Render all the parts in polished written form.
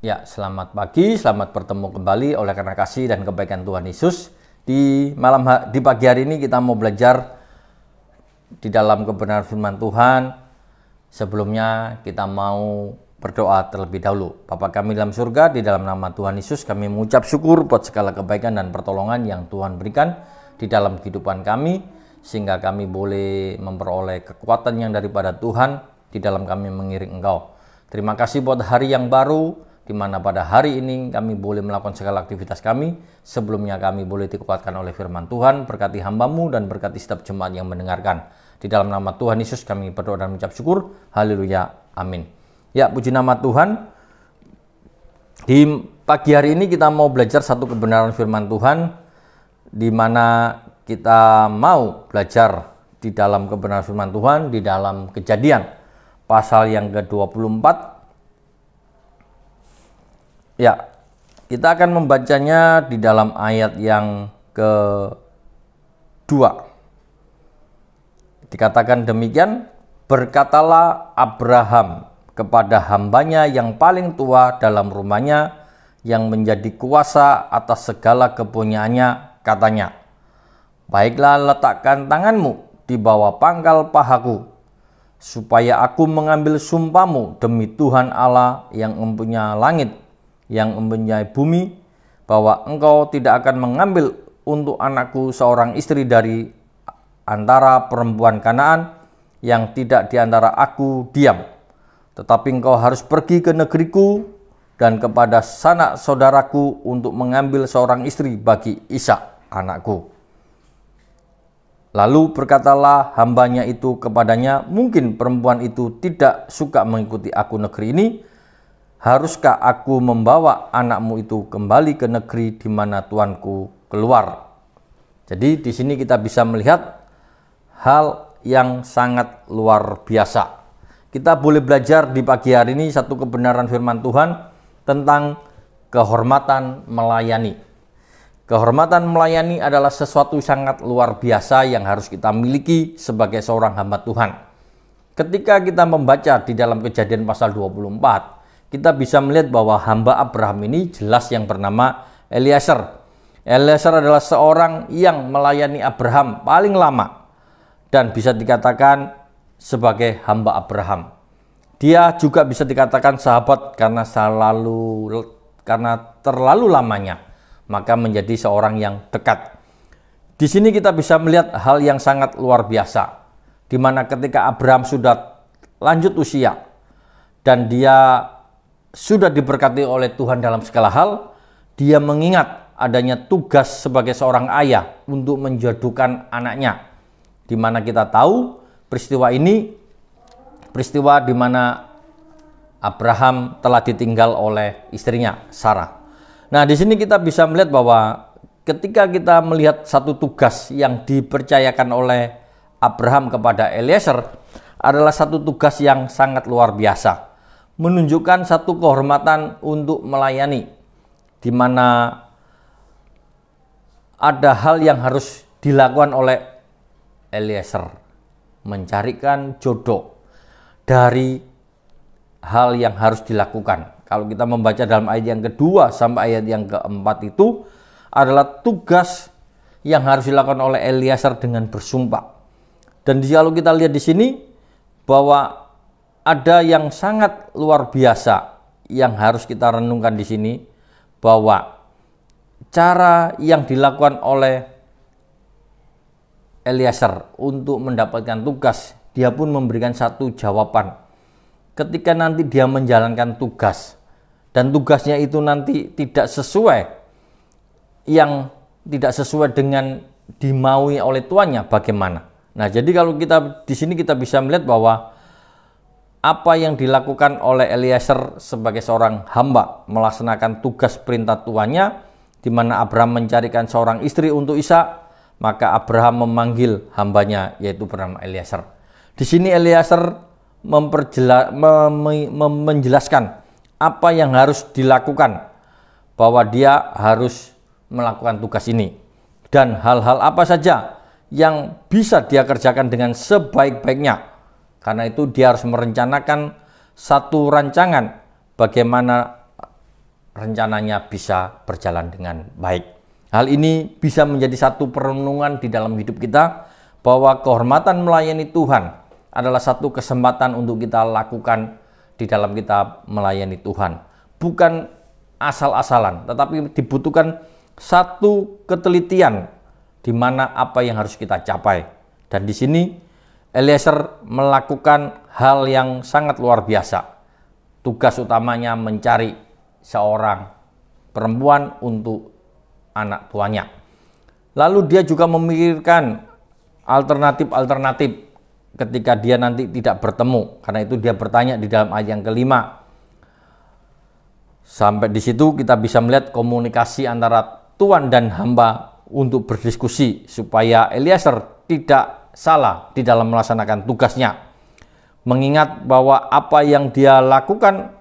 Ya, selamat pagi, selamat bertemu kembali oleh karena kasih dan kebaikan Tuhan Yesus. Di pagi hari ini kita mau belajar di dalam kebenaran firman Tuhan. Sebelumnya kita mau berdoa terlebih dahulu. Bapa kami dalam surga, di dalam nama Tuhan Yesus kami mengucap syukur buat segala kebaikan dan pertolongan yang Tuhan berikan di dalam kehidupan kami, sehingga kami boleh memperoleh kekuatan yang daripada Tuhan di dalam kami mengiring Engkau. Terima kasih buat hari yang baru, di mana pada hari ini kami boleh melakukan segala aktivitas kami. Sebelumnya kami boleh dikuatkan oleh firman Tuhan. Berkati hamba-Mu dan berkati setiap jemaat yang mendengarkan. Di dalam nama Tuhan Yesus kami berdoa dan mengucap syukur. Haleluya. Amin. Ya, puji nama Tuhan. Di pagi hari ini kita mau belajar satu kebenaran firman Tuhan, di mana kita mau belajar di dalam kebenaran firman Tuhan di dalam Kejadian pasal yang ke-24. Ya, kita akan membacanya di dalam ayat yang ke-2. Dikatakan demikian, berkatalah Abraham kepada hambanya yang paling tua dalam rumahnya, yang menjadi kuasa atas segala kepunyaannya, katanya, baiklah, letakkan tanganmu di bawah pangkal pahaku, supaya aku mengambil sumpahmu demi Tuhan Allah yang mempunyai langit, yang mempunyai bumi, bahwa engkau tidak akan mengambil untuk anakku seorang istri dari antara perempuan Kanaan yang tidak di antara aku diam, tetapi engkau harus pergi ke negeriku dan kepada sanak saudaraku untuk mengambil seorang istri bagi Ishak anakku. Lalu berkatalah hambanya itu kepadanya, mungkin perempuan itu tidak suka mengikuti aku negeri ini. Haruskah aku membawa anakmu itu kembali ke negeri di mana tuanku keluar? Jadi di sini kita bisa melihat hal yang sangat luar biasa. Kita boleh belajar di pagi hari ini satu kebenaran firman Tuhan tentang kehormatan melayani. Kehormatan melayani adalah sesuatu sangat luar biasa yang harus kita miliki sebagai seorang hamba Tuhan. Ketika kita membaca di dalam Kejadian pasal 24, kita bisa melihat bahwa hamba Abraham ini jelas yang bernama Eliezer. Eliezer adalah seorang yang melayani Abraham paling lama dan bisa dikatakan sebagai hamba Abraham. Dia juga bisa dikatakan sahabat karena terlalu lamanya, maka menjadi seorang yang dekat. Di sini kita bisa melihat hal yang sangat luar biasa, di mana ketika Abraham sudah lanjut usia dan dia sudah diberkati oleh Tuhan dalam segala hal, dia mengingat adanya tugas sebagai seorang ayah untuk menjodohkan anaknya. Di mana kita tahu peristiwa ini, peristiwa di mana Abraham telah ditinggal oleh istrinya Sarah. Nah, di sini kita bisa melihat bahwa ketika kita melihat satu tugas yang dipercayakan oleh Abraham kepada Eliezer adalah satu tugas yang sangat luar biasa, menunjukkan satu kehormatan untuk melayani, di mana ada hal yang harus dilakukan oleh Eliezer, mencarikan jodoh dari hal yang harus dilakukan. Kalau kita membaca dalam ayat yang kedua sampai ayat yang keempat itu adalah tugas yang harus dilakukan oleh Eliezer dengan bersumpah. Dan kalau kita lihat di sini bahwa ada yang sangat luar biasa yang harus kita renungkan di sini, bahwa cara yang dilakukan oleh Eliezer untuk mendapatkan tugas, dia pun memberikan satu jawaban. Ketika nanti dia menjalankan tugas dan tugasnya itu nanti tidak sesuai dengan dimaui oleh tuannya, bagaimana? Nah, jadi kalau kita di sini kita bisa melihat bahwa apa yang dilakukan oleh Eliezer sebagai seorang hamba melaksanakan tugas perintah tuannya, di mana Abraham mencarikan seorang istri untuk Ishak, maka Abraham memanggil hambanya yaitu bernama Eliezer. Di sini Eliezer menjelaskan apa yang harus dilakukan, bahwa dia harus melakukan tugas ini dan hal-hal apa saja yang bisa dia kerjakan dengan sebaik-baiknya. Karena itu dia harus merencanakan satu rancangan bagaimana rencananya bisa berjalan dengan baik. Hal ini bisa menjadi satu perenungan di dalam hidup kita, bahwa kehormatan melayani Tuhan adalah satu kesempatan untuk kita lakukan di dalam kita melayani Tuhan. Bukan asal-asalan, tetapi dibutuhkan satu ketelitian di mana apa yang harus kita capai. Dan di sini Eliezer melakukan hal yang sangat luar biasa. Tugas utamanya mencari seorang perempuan untuk anak tuanya. Lalu dia juga memikirkan alternatif-alternatif ketika dia nanti tidak bertemu. Karena itu dia bertanya di dalam ayat yang kelima. Sampai di situ kita bisa melihat komunikasi antara tuan dan hamba untuk berdiskusi supaya Eliezer tidak salah di dalam melaksanakan tugasnya. Mengingat bahwa apa yang dia lakukan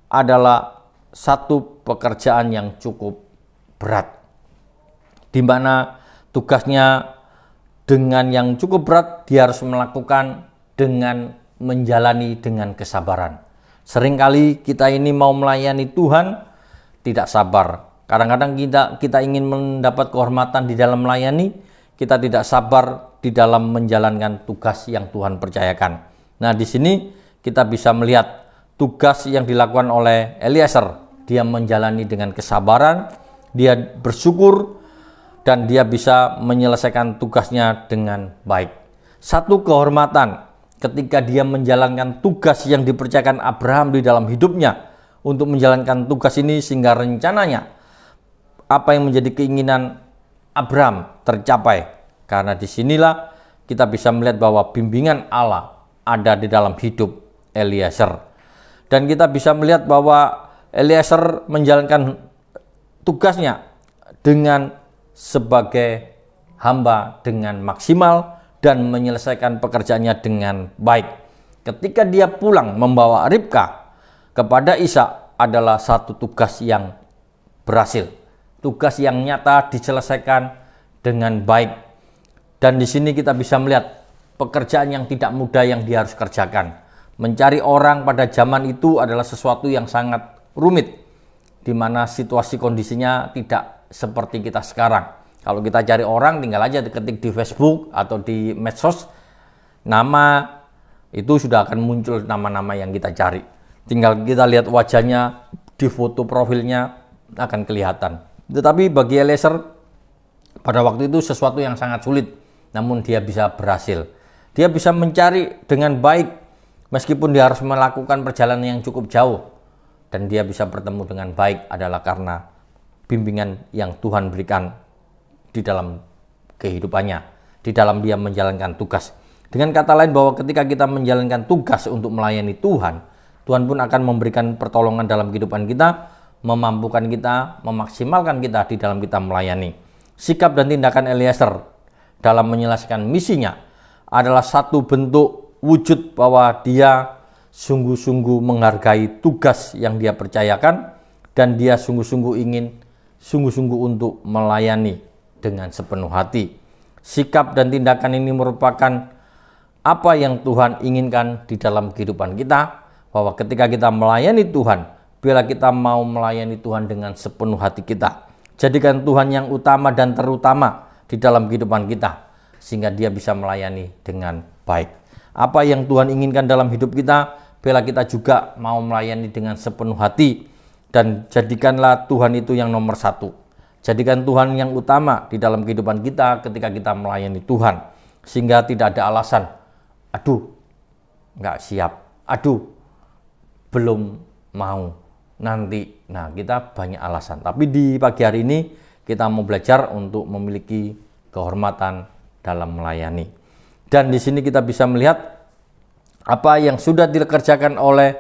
adalah satu pekerjaan yang cukup berat, di mana tugasnya dengan yang cukup berat dia harus melakukan dengan menjalani dengan kesabaran. Seringkali kita ini mau melayani Tuhan tidak sabar. Kadang-kadang kita ingin mendapat kehormatan di dalam melayani, kita tidak sabar di dalam menjalankan tugas yang Tuhan percayakan. Nah, di sini kita bisa melihat tugas yang dilakukan oleh Eliezer. Dia menjalani dengan kesabaran, dia bersyukur, dan dia bisa menyelesaikan tugasnya dengan baik. Satu kehormatan ketika dia menjalankan tugas yang dipercayakan Abraham di dalam hidupnya untuk menjalankan tugas ini, sehingga rencananya apa yang menjadi keinginan Abraham tercapai. Karena disinilah kita bisa melihat bahwa bimbingan Allah ada di dalam hidup Eliezer. Dan kita bisa melihat bahwa Eliezer menjalankan tugasnya dengan sebagai hamba dengan maksimal dan menyelesaikan pekerjaannya dengan baik. Ketika dia pulang membawa Ribka kepada Ishak adalah satu tugas yang berhasil. Tugas yang nyata diselesaikan dengan baik. Dan di sini kita bisa melihat pekerjaan yang tidak mudah yang dia harus kerjakan. Mencari orang pada zaman itu adalah sesuatu yang sangat rumit, di mana situasi kondisinya tidak seperti kita sekarang. Kalau kita cari orang, tinggal aja ketik di Facebook atau di medsos, nama itu sudah akan muncul nama-nama yang kita cari. Tinggal kita lihat wajahnya, di foto profilnya akan kelihatan. Tetapi bagi Eliezer pada waktu itu sesuatu yang sangat sulit, namun dia bisa berhasil. Dia bisa mencari dengan baik meskipun dia harus melakukan perjalanan yang cukup jauh, dan dia bisa bertemu dengan baik adalah karena bimbingan yang Tuhan berikan di dalam kehidupannya, di dalam dia menjalankan tugas. Dengan kata lain, bahwa ketika kita menjalankan tugas untuk melayani Tuhan, Tuhan pun akan memberikan pertolongan dalam kehidupan kita, memampukan kita, memaksimalkan kita di dalam kita melayani. Sikap dan tindakan Eliezer dalam menyelesaikan misinya adalah satu bentuk wujud bahwa dia sungguh-sungguh menghargai tugas yang dia percayakan, dan dia sungguh-sungguh ingin untuk melayani dengan sepenuh hati. Sikap dan tindakan ini merupakan apa yang Tuhan inginkan di dalam kehidupan kita, bahwa ketika kita melayani Tuhan, bila kita mau melayani Tuhan dengan sepenuh hati kita, jadikan Tuhan yang utama dan terutama di dalam kehidupan kita, sehingga dia bisa melayani dengan baik. Apa yang Tuhan inginkan dalam hidup kita, bila kita juga mau melayani dengan sepenuh hati, dan jadikanlah Tuhan itu yang nomor satu. Jadikan Tuhan yang utama di dalam kehidupan kita ketika kita melayani Tuhan, sehingga tidak ada alasan, aduh nggak siap, aduh belum mau, nanti. Nah, kita banyak alasan. Tapi di pagi hari ini kita mau belajar untuk memiliki kehormatan dalam melayani. Dan di sini kita bisa melihat apa yang sudah dikerjakan oleh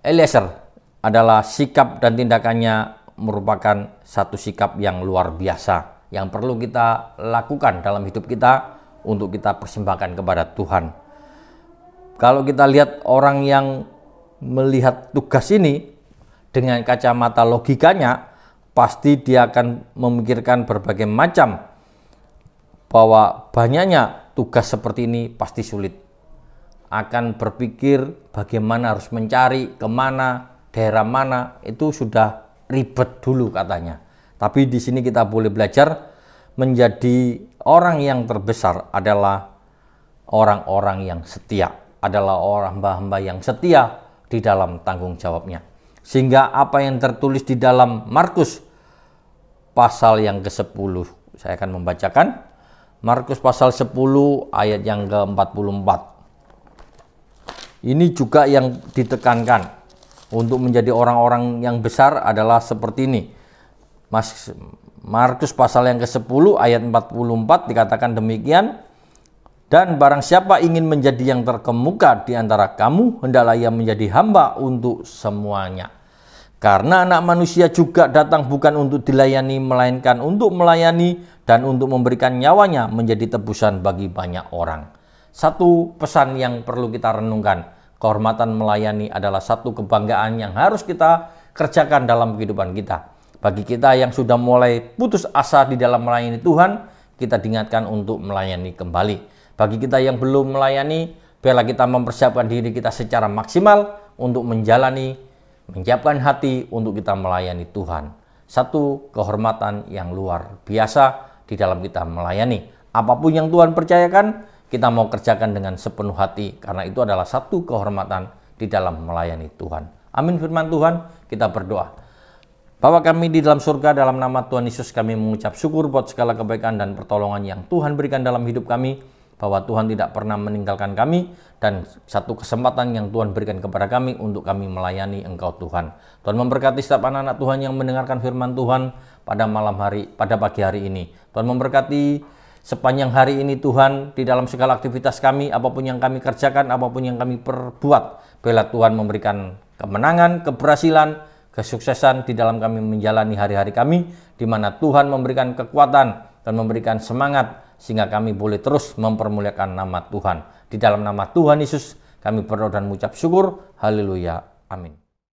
Eliezer adalah sikap dan tindakannya merupakan satu sikap yang luar biasa yang perlu kita lakukan dalam hidup kita untuk kita persembahkan kepada Tuhan. Kalau kita lihat orang yang melihat tugas ini dengan kacamata logikanya, pasti dia akan memikirkan berbagai macam, bahwa banyaknya tugas seperti ini pasti sulit. Akan berpikir bagaimana harus mencari, kemana, daerah mana, itu sudah ribet dulu katanya. Tapi di sini kita boleh belajar menjadi orang yang terbesar adalah orang-orang yang setia, adalah orang hamba-hamba yang setia di dalam tanggung jawabnya. Sehingga apa yang tertulis di dalam Markus pasal yang ke-10, saya akan membacakan Markus pasal 10 ayat yang ke-44. Ini juga yang ditekankan untuk menjadi orang-orang yang besar adalah seperti ini. Markus pasal yang ke-10 ayat 44 dikatakan demikian, dan barang siapa ingin menjadi yang terkemuka di antara kamu, hendaklah ia menjadi hamba untuk semuanya. Karena Anak Manusia juga datang bukan untuk dilayani, melainkan untuk melayani dan untuk memberikan nyawanya menjadi tebusan bagi banyak orang. Satu pesan yang perlu kita renungkan, kehormatan melayani adalah satu kebanggaan yang harus kita kerjakan dalam kehidupan kita. Bagi kita yang sudah mulai putus asa di dalam melayani Tuhan, kita diingatkan untuk melayani kembali. Bagi kita yang belum melayani, biarlah kita mempersiapkan diri kita secara maksimal untuk menyiapkan hati untuk kita melayani Tuhan. Satu kehormatan yang luar biasa di dalam kita melayani. Apapun yang Tuhan percayakan, kita mau kerjakan dengan sepenuh hati, karena itu adalah satu kehormatan di dalam melayani Tuhan. Amin firman Tuhan, kita berdoa. Bapa kami di dalam surga, dalam nama Tuhan Yesus kami mengucap syukur buat segala kebaikan dan pertolongan yang Tuhan berikan dalam hidup kami, bahwa Tuhan tidak pernah meninggalkan kami, dan satu kesempatan yang Tuhan berikan kepada kami untuk kami melayani Engkau Tuhan. Tuhan memberkati setiap anak-anak Tuhan yang mendengarkan firman Tuhan pada pagi hari ini. Tuhan memberkati sepanjang hari ini Tuhan, di dalam segala aktivitas kami, apapun yang kami kerjakan, apapun yang kami perbuat, biarlah Tuhan memberikan kemenangan, keberhasilan, kesuksesan di dalam kami menjalani hari-hari kami, di mana Tuhan memberikan kekuatan dan memberikan semangat, sehingga kami boleh terus mempermuliakan nama Tuhan. Di dalam nama Tuhan Yesus kami berdoa dan mengucap syukur. Haleluya. Amin.